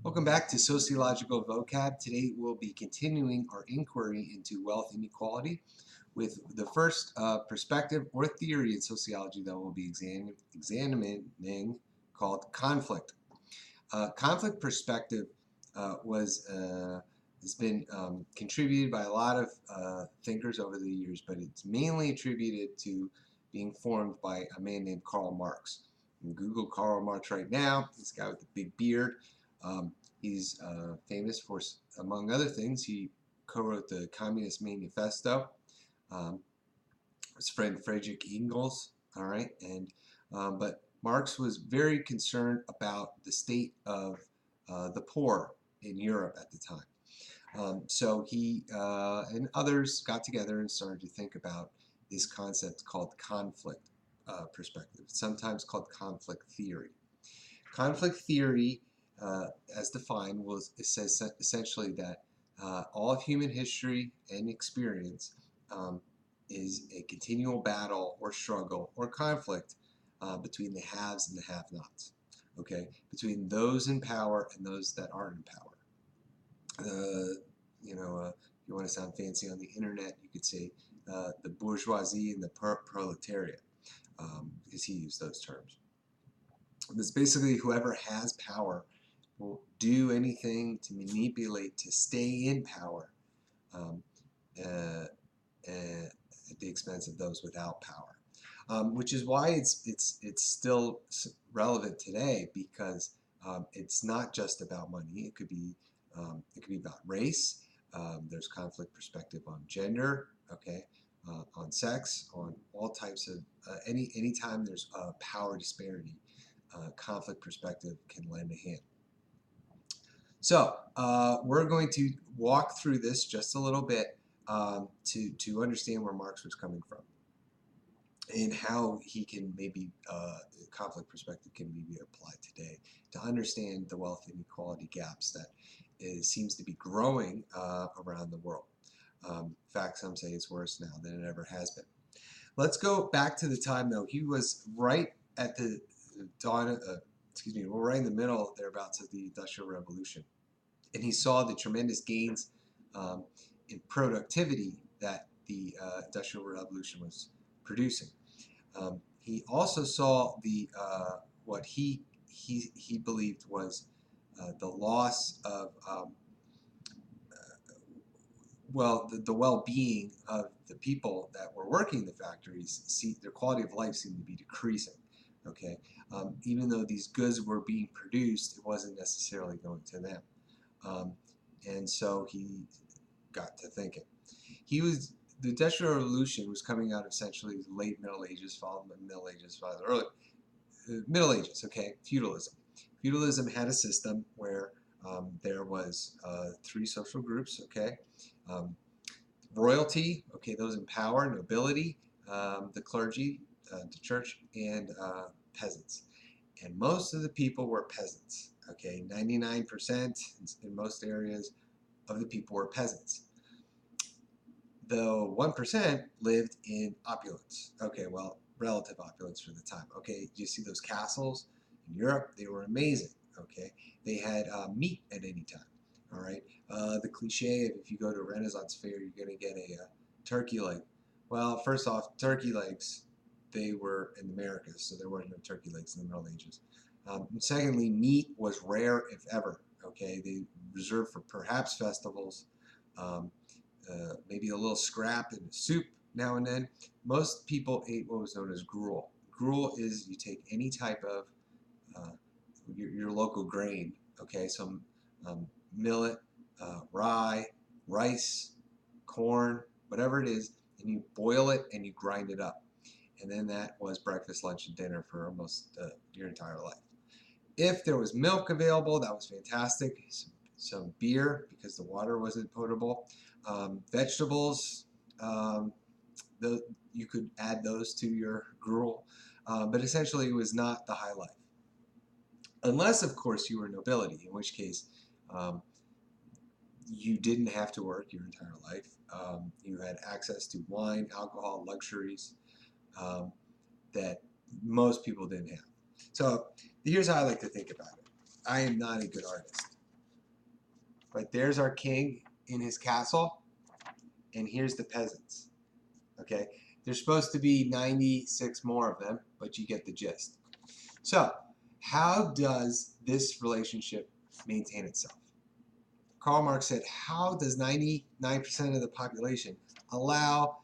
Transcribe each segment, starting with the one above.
Welcome back to Sociological Vocab. Today we'll be continuing our inquiry into wealth inequality with the first perspective or theory in sociology that we'll be examining called conflict. Conflict perspective has been contributed by a lot of thinkers over the years, but it's mainly attributed to being formed by a man named Karl Marx. You can Google Karl Marx right now. This guy with the big beard. He's famous for, among other things, he co-wrote the Communist Manifesto. His friend Friedrich Engels, all right, but Marx was very concerned about the state of the poor in Europe at the time. So he and others got together and started to think about this concept called conflict perspective, sometimes called conflict theory. Conflict theory, as defined, it says essentially that all of human history and experience is a continual battle or struggle or conflict between the haves and the have-nots. Okay, between those in power and those that aren't in power. If you want to sound fancy on the internet, you could say the bourgeoisie and the proletariat, because he used those terms. It's basically whoever has power will do anything to manipulate to stay in power at the expense of those without power, which is why it's still relevant today, because it's not just about money. It could be about race. There's conflict perspective on gender. Okay. On sex, on all types of anytime there's a power disparity, conflict perspective can lend a hand. So we're going to walk through this just a little bit to understand where Marx was coming from and how he can maybe conflict perspective can maybe applied today to understand the wealth inequality gaps that seems to be growing around the world. In fact, some say it's worse now than it ever has been. Let's go back to the time, though. He was right at the dawn, we're right in the middle thereabouts of the Industrial Revolution. And he saw the tremendous gains in productivity that the Industrial Revolution was producing. He also saw the what he believed was the loss of the well-being of the people that were working in the factories. Their quality of life seemed to be decreasing. Okay, even though these goods were being produced, it wasn't necessarily going to them, and so he got to thinking. The Industrial Revolution was coming out of essentially the late Middle Ages, followed by the Middle Ages, followed by the early Middle Ages. Okay, feudalism. Feudalism had a system where there was three social groups. Okay. Royalty, okay, those in power, nobility, the clergy, the church, and peasants. And most of the people were peasants, okay? 99% in most areas of the people were peasants. Though 1% lived in opulence, okay, well, relative opulence for the time, okay? You see those castles in Europe? They were amazing, okay? They had meat at any time. All right, the cliche of if you go to a Renaissance fair, you're going to get a turkey leg. Well, first off, turkey legs, they were in the Americas, so there weren't no turkey legs in the Middle Ages. And secondly, meat was rare, if ever. Okay, they reserved for perhaps festivals, maybe a little scrap in a soup now and then. Most people ate what was known as gruel. Gruel is you take any type of your local grain. Okay, some millet, rye, rice, corn, whatever it is, and you boil it and you grind it up. And then that was breakfast, lunch, and dinner for almost your entire life. If there was milk available, that was fantastic. Some beer, because the water wasn't potable. Vegetables, you could add those to your gruel. But essentially, it was not the high life. Unless, of course, you were nobility, in which case you didn't have to work your entire life. You had access to wine, alcohol, luxuries that most people didn't have. So here's how I like to think about it. I am not a good artist. Right, there's our king in his castle, and here's the peasants. Okay, there's supposed to be 96 more of them, but you get the gist. So, how does this relationship maintain itself? Karl Marx said, how does 99% of the population allow,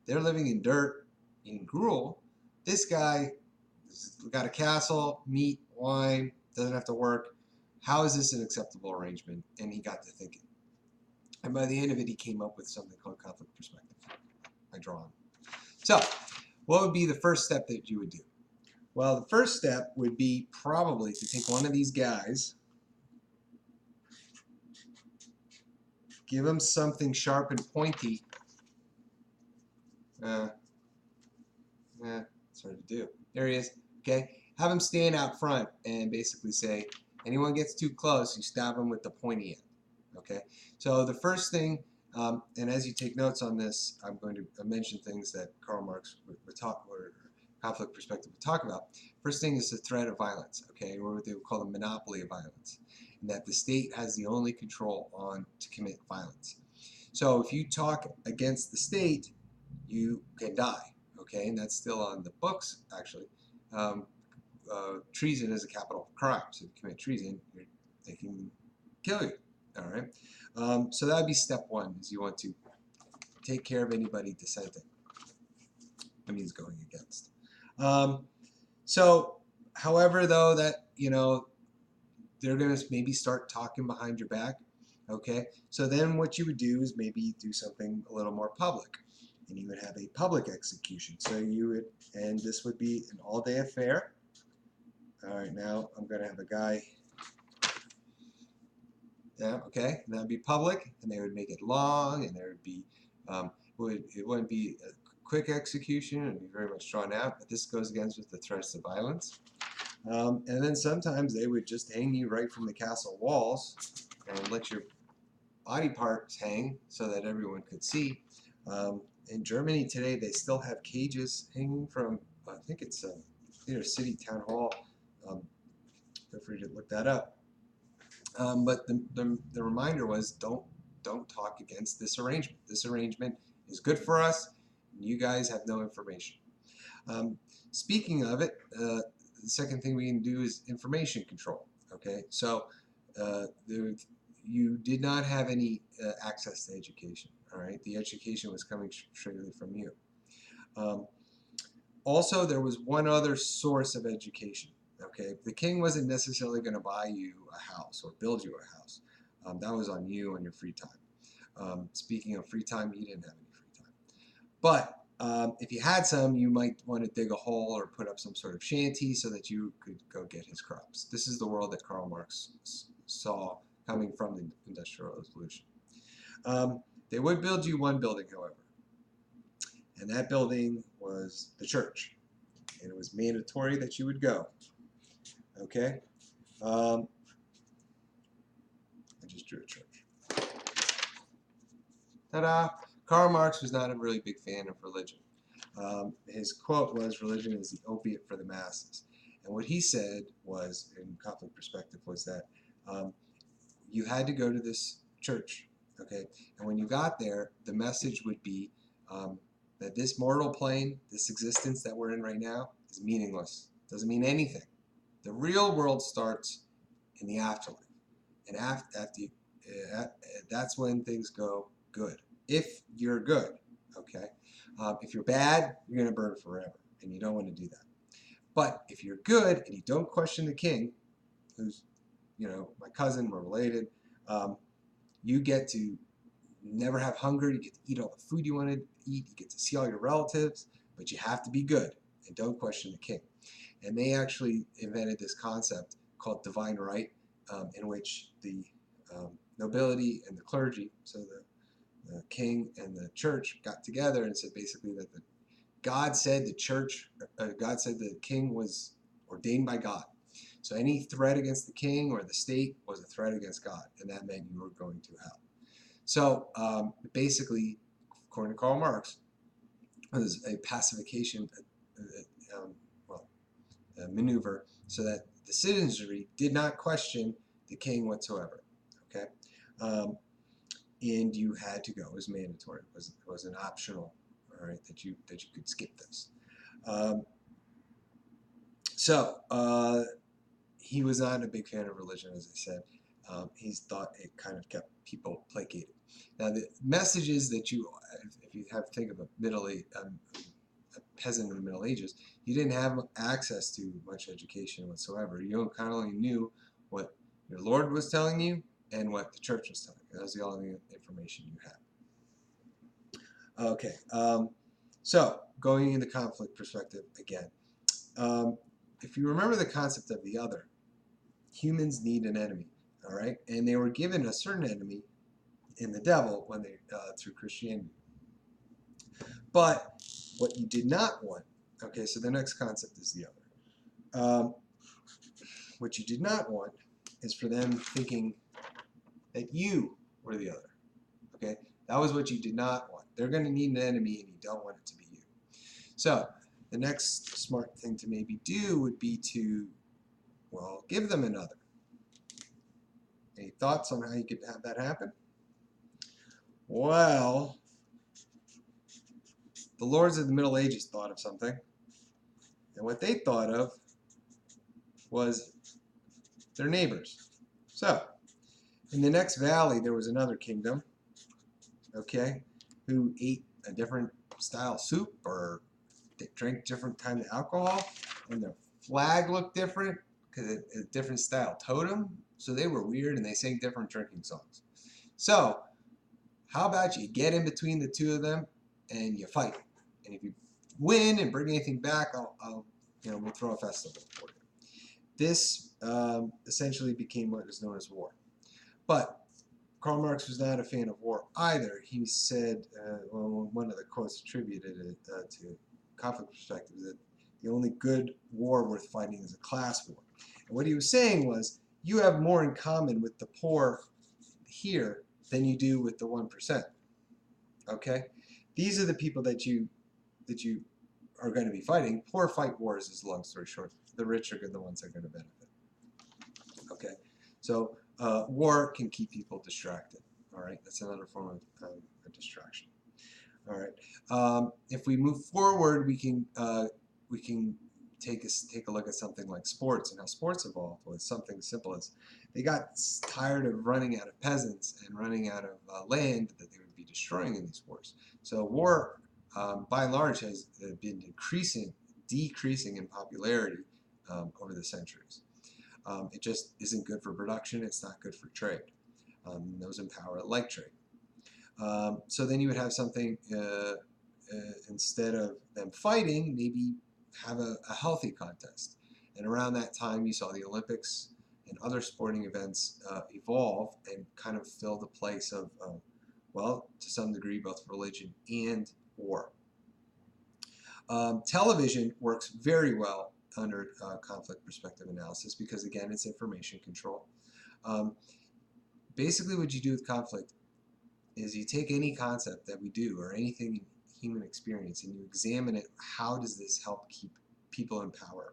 they're living in dirt, in gruel, this guy got a castle, meat, wine, doesn't have to work. How is this an acceptable arrangement? And he got to thinking. And by the end of it, he came up with something called conflict perspective. I draw on. So, what would be the first step that you would do? Well, the first step would be probably to take one of these guys, give him something sharp and pointy. It's hard to do. There he is. Okay, have him stand out front and basically say, anyone gets too close, you stab him with the pointy end. Okay, so the first thing, and as you take notes on this, I'm going to mention things that Karl Marx would talk, or conflict perspective would talk about. First thing is the threat of violence, okay, or what they would call the monopoly of violence, and that the state has the only control on to commit violence. So if you talk against the state, you can die, okay, and that's still on the books, actually. Treason is a capital crime, so if you commit treason, they can kill you, all right? So that would be step one, is you want to take care of anybody dissenting. That means going against. So, however, though, that, you know, they're going to maybe start talking behind your back, okay? So then what you would do is maybe do something a little more public, and you would have a public execution. So you would, and this would be an all-day affair. All right, now I'm going to have a guy, yeah, okay, and that would be public, and they would make it long, and there would be, it wouldn't be a quick execution, it would be very much drawn out, but this goes against with the threats of violence. And then sometimes they would just hang you right from the castle walls and let your body parts hang so that everyone could see. In Germany today, they still have cages hanging from, I think it's either city town hall. Feel free to look that up. But the reminder was, don't talk against this arrangement. This arrangement is good for us. You guys have no information. Speaking of it, the second thing we can do is information control. Okay, so you did not have any access to education. All right, the education was coming strictly from you. Also, there was one other source of education. Okay, the king wasn't necessarily going to buy you a house or build you a house. That was on you on your free time. Speaking of free time, he didn't have any free time. But if you had some, you might want to dig a hole or put up some sort of shanty so that you could go get his crops. This is the world that Karl Marx saw coming from the Industrial Revolution. They would build you one building, however, and that building was the church, and it was mandatory that you would go. Okay? I just drew a church. Ta-da! Karl Marx was not a really big fan of religion. His quote was, "Religion is the opiate for the masses." And what he said was, in conflict perspective, was that you had to go to this church, okay? And when you got there, the message would be that this mortal plane, this existence that we're in right now, is meaningless. Doesn't mean anything. The real world starts in the afterlife. And that's when things go good. If you're good, okay? If you're bad, you're going to burn forever, and you don't want to do that. But if you're good and you don't question the king, who's, you know, my cousin, we're related, you get to never have hunger, you get to eat all the food you want to eat, you get to see all your relatives, but you have to be good and don't question the king. And they actually invented this concept called divine right, in which the nobility and the clergy, so the king and the church, got together and said basically that God said the king was ordained by God. So any threat against the king or the state was a threat against God, and that meant you were going to hell. So basically, according to Karl Marx, it was a pacification maneuver so that the citizenry did not question the king whatsoever. Okay, And you had to go. It was mandatory. It was an optional, all right, that you could skip this. He was not a big fan of religion, as I said. He thought it kind of kept people placated. Now, the messages that if you think of a peasant in the Middle Ages, you didn't have access to much education whatsoever. You kind of only knew what your Lord was telling you and what the church was telling you. That was the only information you had. Okay, so going into conflict perspective again. If you remember the concept of the other, humans need an enemy, all right? And they were given a certain enemy in the devil when they through Christianity. But what you did not want, okay, so the next concept is the other. What you did not want is for them thinking that you were the other, okay? That was what you did not want. They're going to need an enemy and you don't want it to be you. So the next smart thing to maybe do would be to, well, give them another. Any thoughts on how you could have that happen? Well, the lords of the Middle Ages thought of something. And what they thought of was their neighbors. So, in the next valley, there was another kingdom, okay, who ate a different style soup or they drank different kind of alcohol, and their flag looked different because it's a different style totem. So they were weird and they sang different drinking songs. So, how about you get in between the two of them and you fight? And if you win and bring anything back, we'll throw a festival for you. This essentially became what is known as war. But Karl Marx was not a fan of war either. He said, one of the quotes attributed to conflict perspective, that the only good war worth fighting is a class war. And what he was saying was, you have more in common with the poor here than you do with the 1%. Okay? These are the people that you are going to be fighting. Poor fight wars is, long story short. The rich are the ones that are going to benefit. Okay? So war can keep people distracted. All right? That's another form of a distraction. All right. If we move forward, we can take a look at something like sports and how sports evolved with something simple as they got tired of running out of peasants and running out of land that they would be destroying in these wars. So war, by and large, has been decreasing in popularity over the centuries. It just isn't good for production. It's not good for trade. Those in power like trade. So then you would have something, instead of them fighting, maybe have a healthy contest. And around that time, you saw the Olympics and other sporting events evolve and kind of fill the place of, well, to some degree, both religion and war. Television works very well under conflict perspective analysis because, again, it's information control. Basically, what you do with conflict is you take any concept that we do or anything in human experience and you examine it. How does this help keep people in power?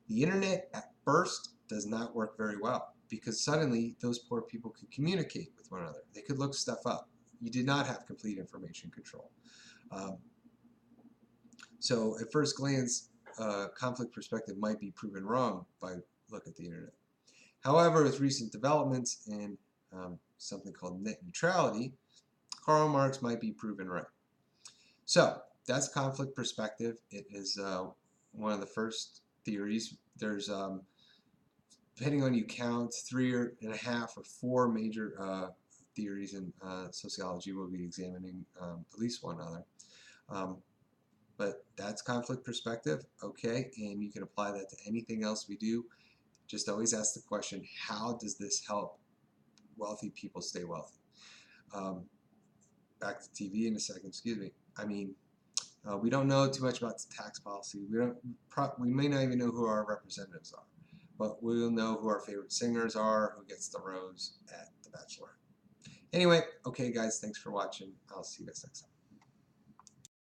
The internet at first does not work very well because suddenly those poor people could communicate with one another. They could look stuff up. You did not have complete information control. So at first glance, conflict perspective might be proven wrong by look at the internet. However, with recent developments in something called net neutrality, Karl Marx might be proven right. So that's conflict perspective. It is one of the first theories. There's, depending on you count, 3.5 or 4 major theories in sociology. We'll be examining at least one other. But that's conflict perspective, okay? And you can apply that to anything else we do. Just always ask the question, how does this help wealthy people stay wealthy? Back to TV in a second, excuse me. I mean, we don't know too much about the tax policy. We may not even know who our representatives are, but we'll know who our favorite singers are, who gets the rose at The Bachelor. Anyway, okay guys, thanks for watching. I'll see you guys next time.